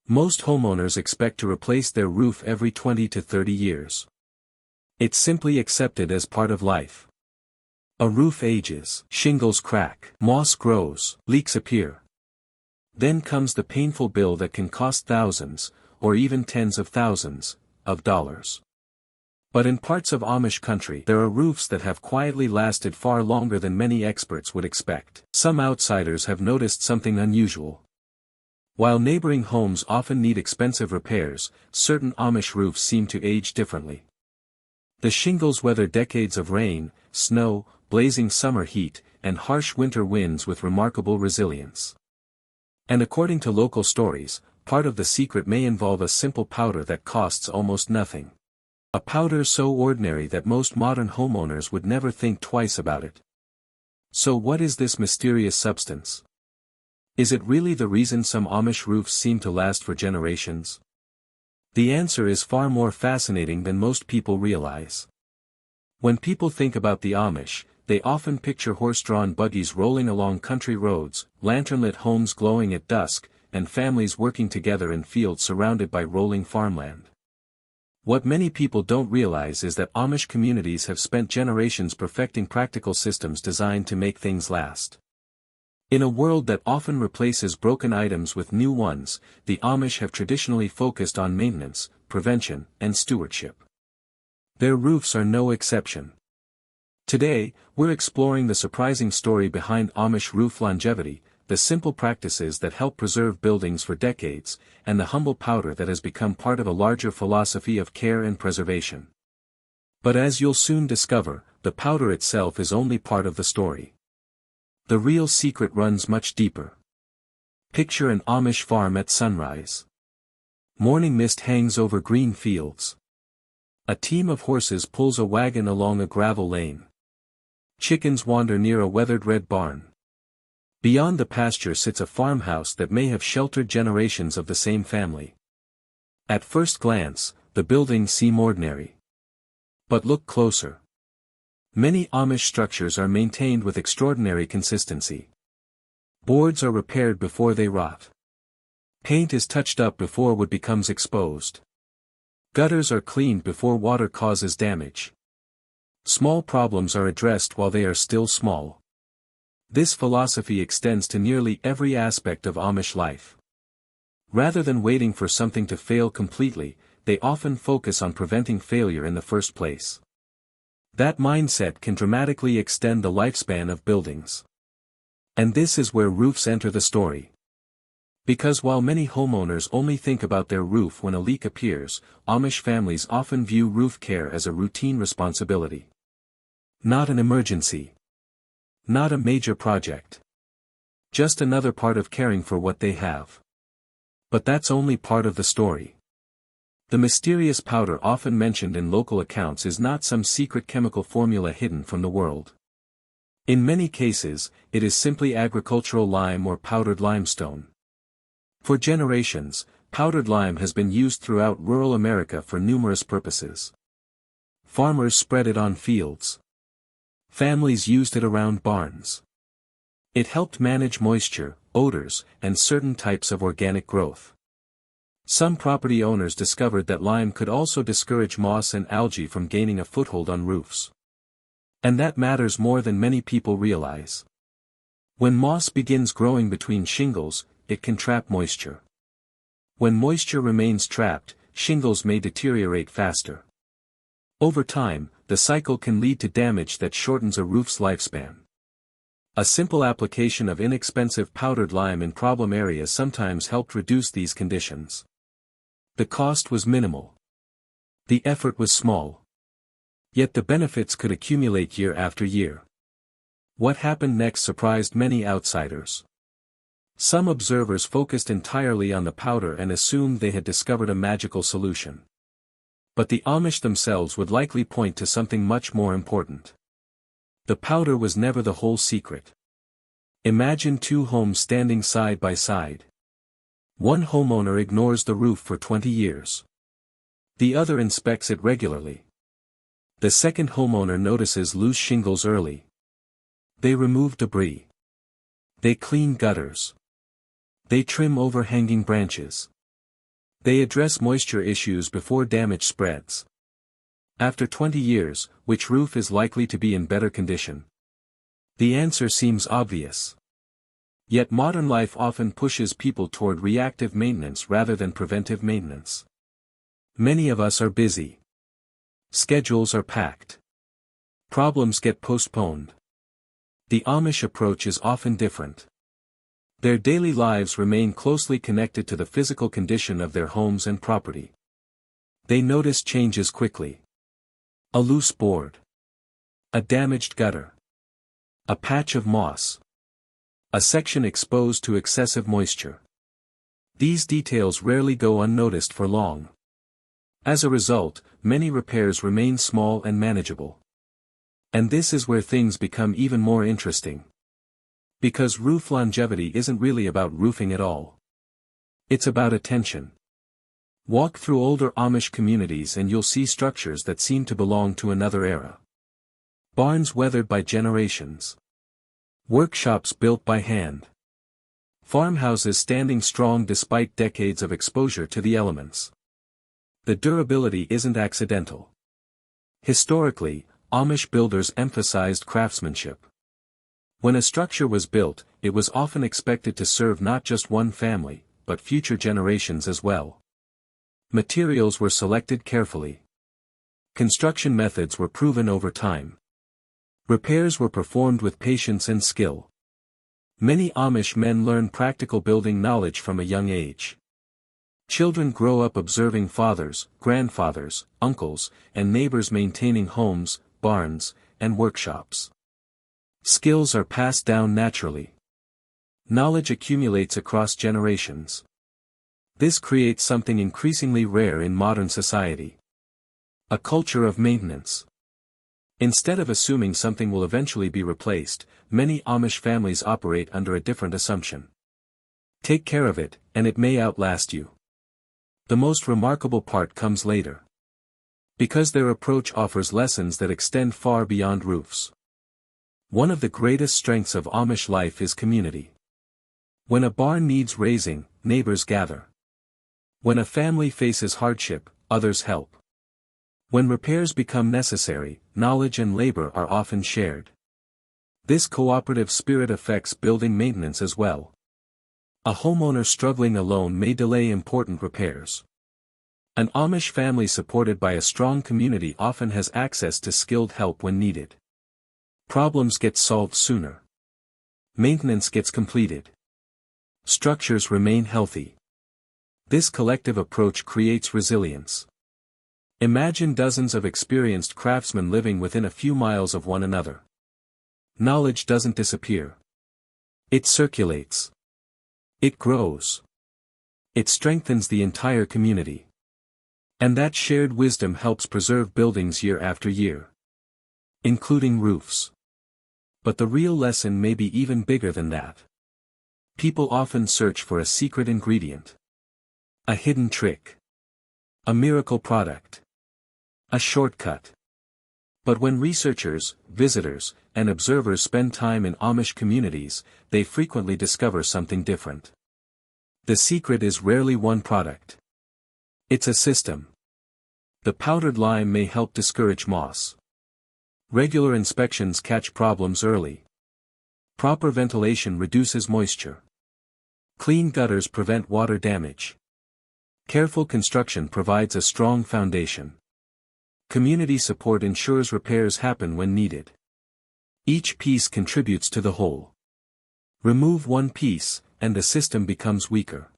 Most homeowners expect to replace their roof every 20 to 30 years. It's simply accepted as part of life. A roof ages, shingles crack, moss grows, leaks appear. Then comes the painful bill that can cost thousands, or even tens of thousands, of dollars. But in parts of Amish country there are roofs that have quietly lasted far longer than many experts would expect. Some outsiders have noticed something unusual. While neighboring homes often need expensive repairs, certain Amish roofs seem to age differently. The shingles weather decades of rain, snow, blazing summer heat, and harsh winter winds with remarkable resilience. And according to local stories, part of the secret may involve a simple powder that costs almost nothing. A powder so ordinary that most modern homeowners would never think twice about it. So what is this mysterious substance? Is it really the reason some Amish roofs seem to last for generations? The answer is far more fascinating than most people realize. When people think about the Amish, they often picture horse-drawn buggies rolling along country roads, lantern-lit homes glowing at dusk, and families working together in fields surrounded by rolling farmland. What many people don't realize is that Amish communities have spent generations perfecting practical systems designed to make things last. In a world that often replaces broken items with new ones, the Amish have traditionally focused on maintenance, prevention, and stewardship. Their roofs are no exception. Today, we're exploring the surprising story behind Amish roof longevity, the simple practices that help preserve buildings for decades, and the humble powder that has become part of a larger philosophy of care and preservation. But as you'll soon discover, the powder itself is only part of the story. The real secret runs much deeper. Picture an Amish farm at sunrise. Morning mist hangs over green fields. A team of horses pulls a wagon along a gravel lane. Chickens wander near a weathered red barn. Beyond the pasture sits a farmhouse that may have sheltered generations of the same family. At first glance, the buildings seem ordinary. But look closer. Many Amish structures are maintained with extraordinary consistency. Boards are repaired before they rot. Paint is touched up before wood becomes exposed. Gutters are cleaned before water causes damage. Small problems are addressed while they are still small. This philosophy extends to nearly every aspect of Amish life. Rather than waiting for something to fail completely, they often focus on preventing failure in the first place. That mindset can dramatically extend the lifespan of buildings. And this is where roofs enter the story. Because while many homeowners only think about their roof when a leak appears, Amish families often view roof care as a routine responsibility. Not an emergency. Not a major project. Just another part of caring for what they have. But that's only part of the story. The mysterious powder often mentioned in local accounts is not some secret chemical formula hidden from the world. In many cases, it is simply agricultural lime or powdered limestone. For generations, powdered lime has been used throughout rural America for numerous purposes. Farmers spread it on fields. Families used it around barns. It helped manage moisture, odors, and certain types of organic growth. Some property owners discovered that lime could also discourage moss and algae from gaining a foothold on roofs. And that matters more than many people realize. When moss begins growing between shingles, it can trap moisture. When moisture remains trapped, shingles may deteriorate faster. Over time, the cycle can lead to damage that shortens a roof's lifespan. A simple application of inexpensive powdered lime in problem areas sometimes helped reduce these conditions. The cost was minimal. The effort was small. Yet the benefits could accumulate year after year. What happened next surprised many outsiders. Some observers focused entirely on the powder and assumed they had discovered a magical solution. But the Amish themselves would likely point to something much more important. The powder was never the whole secret. Imagine two homes standing side by side. One homeowner ignores the roof for 20 years. The other inspects it regularly. The second homeowner notices loose shingles early. They remove debris. They clean gutters. They trim overhanging branches. They address moisture issues before damage spreads. After 20 years, which roof is likely to be in better condition? The answer seems obvious. Yet modern life often pushes people toward reactive maintenance rather than preventive maintenance. Many of us are busy. Schedules are packed. Problems get postponed. The Amish approach is often different. Their daily lives remain closely connected to the physical condition of their homes and property. They notice changes quickly. A loose board. A damaged gutter. A patch of moss. A section exposed to excessive moisture. These details rarely go unnoticed for long. As a result, many repairs remain small and manageable. And this is where things become even more interesting. Because roof longevity isn't really about roofing at all. It's about attention. Walk through older Amish communities and you'll see structures that seem to belong to another era. Barns weathered by generations. Workshops built by hand. Farmhouses standing strong despite decades of exposure to the elements. The durability isn't accidental. Historically, Amish builders emphasized craftsmanship. When a structure was built, it was often expected to serve not just one family, but future generations as well. Materials were selected carefully. Construction methods were proven over time. Repairs were performed with patience and skill. Many Amish men learn practical building knowledge from a young age. Children grow up observing fathers, grandfathers, uncles, and neighbors maintaining homes, barns, and workshops. Skills are passed down naturally. Knowledge accumulates across generations. This creates something increasingly rare in modern society. A culture of maintenance. Instead of assuming something will eventually be replaced, many Amish families operate under a different assumption. Take care of it, and it may outlast you. The most remarkable part comes later. Because their approach offers lessons that extend far beyond roofs. One of the greatest strengths of Amish life is community. When a barn needs raising, neighbors gather. When a family faces hardship, others help. When repairs become necessary, knowledge and labor are often shared. This cooperative spirit affects building maintenance as well. A homeowner struggling alone may delay important repairs. An Amish family supported by a strong community often has access to skilled help when needed. Problems get solved sooner. Maintenance gets completed. Structures remain healthy. This collective approach creates resilience. Imagine dozens of experienced craftsmen living within a few miles of one another. Knowledge doesn't disappear. It circulates. It grows. It strengthens the entire community. And that shared wisdom helps preserve buildings year after year. Including roofs. But the real lesson may be even bigger than that. People often search for a secret ingredient. A hidden trick. A miracle product. A shortcut. But when researchers, visitors, and observers spend time in Amish communities, they frequently discover something different. The secret is rarely one product. It's a system. The powdered lime may help discourage moss. Regular inspections catch problems early. Proper ventilation reduces moisture. Clean gutters prevent water damage. Careful construction provides a strong foundation. Community support ensures repairs happen when needed. Each piece contributes to the whole. Remove one piece, and the system becomes weaker.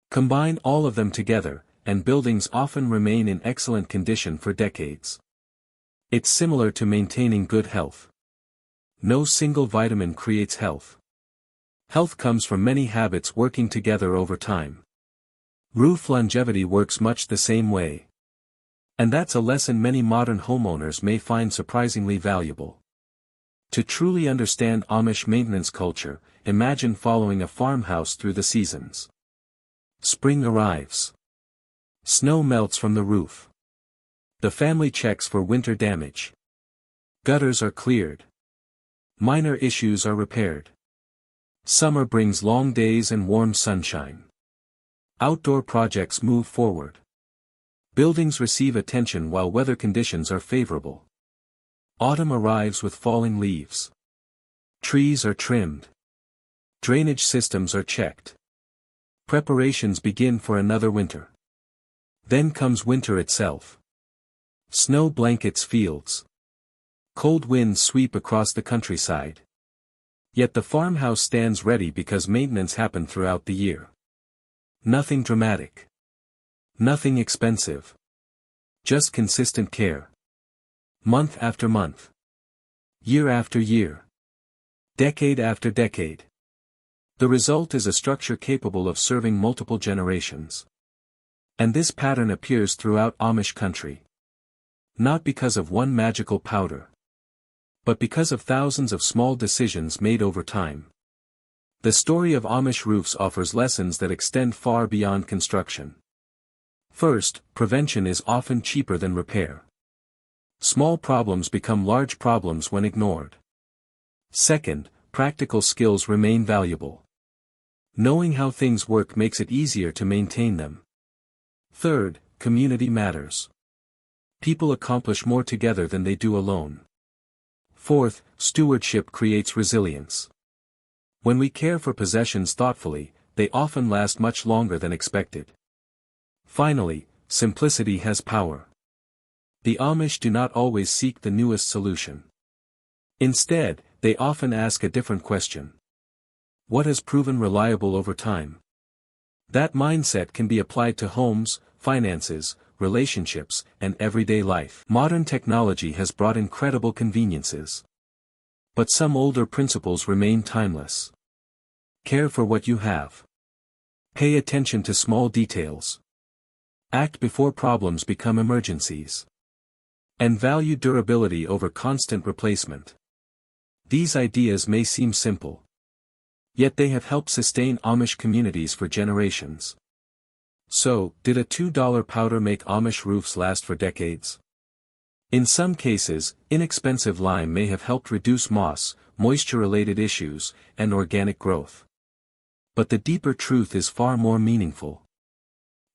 Combine all of them together, and buildings often remain in excellent condition for decades. It's similar to maintaining good health. No single vitamin creates health. Health comes from many habits working together over time. Roof longevity works much the same way. And that's a lesson many modern homeowners may find surprisingly valuable. To truly understand Amish maintenance culture, imagine following a farmhouse through the seasons. Spring arrives. Snow melts from the roof. The family checks for winter damage. Gutters are cleared. Minor issues are repaired. Summer brings long days and warm sunshine. Outdoor projects move forward. Buildings receive attention while weather conditions are favorable. Autumn arrives with falling leaves. Trees are trimmed. Drainage systems are checked. Preparations begin for another winter. Then comes winter itself. Snow blankets fields. Cold winds sweep across the countryside. Yet the farmhouse stands ready because maintenance happened throughout the year. Nothing dramatic. Nothing expensive. Just consistent care. Month after month. Year after year. Decade after decade. The result is a structure capable of serving multiple generations. And this pattern appears throughout Amish country. Not because of one magical powder, but because of thousands of small decisions made over time. The story of Amish roofs offers lessons that extend far beyond construction. First, prevention is often cheaper than repair. Small problems become large problems when ignored. Second, practical skills remain valuable. Knowing how things work makes it easier to maintain them. Third, community matters. People accomplish more together than they do alone. Fourth, stewardship creates resilience. When we care for possessions thoughtfully, they often last much longer than expected. Finally, simplicity has power. The Amish do not always seek the newest solution. Instead, they often ask a different question. What has proven reliable over time? That mindset can be applied to homes, finances, relationships, and everyday life. Modern technology has brought incredible conveniences. But some older principles remain timeless. Care for what you have. Pay attention to small details. Act before problems become emergencies. And value durability over constant replacement. These ideas may seem simple. Yet they have helped sustain Amish communities for generations. So, did a $2 powder make Amish roofs last for decades? In some cases, inexpensive lime may have helped reduce moss, moisture-related issues, and organic growth. But the deeper truth is far more meaningful.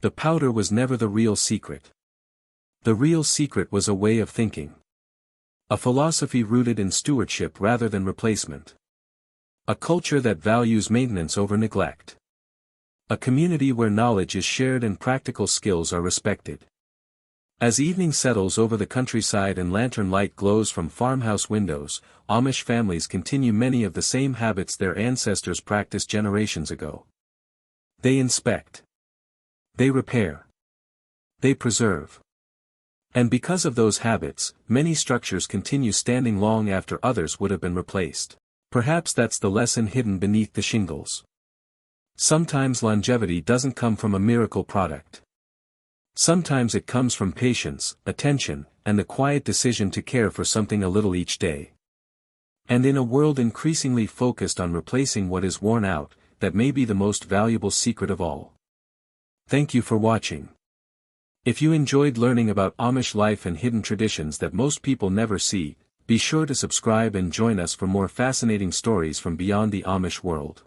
The powder was never the real secret. The real secret was a way of thinking. A philosophy rooted in stewardship rather than replacement. A culture that values maintenance over neglect. A community where knowledge is shared and practical skills are respected. As evening settles over the countryside and lantern light glows from farmhouse windows, Amish families continue many of the same habits their ancestors practiced generations ago. They inspect. They repair. They preserve. And because of those habits, many structures continue standing long after others would have been replaced. Perhaps that's the lesson hidden beneath the shingles. Sometimes longevity doesn't come from a miracle product. Sometimes it comes from patience, attention, and the quiet decision to care for something a little each day. And in a world increasingly focused on replacing what is worn out, that may be the most valuable secret of all. Thank you for watching. If you enjoyed learning about Amish life and hidden traditions that most people never see, be sure to subscribe and join us for more fascinating stories from beyond the Amish world.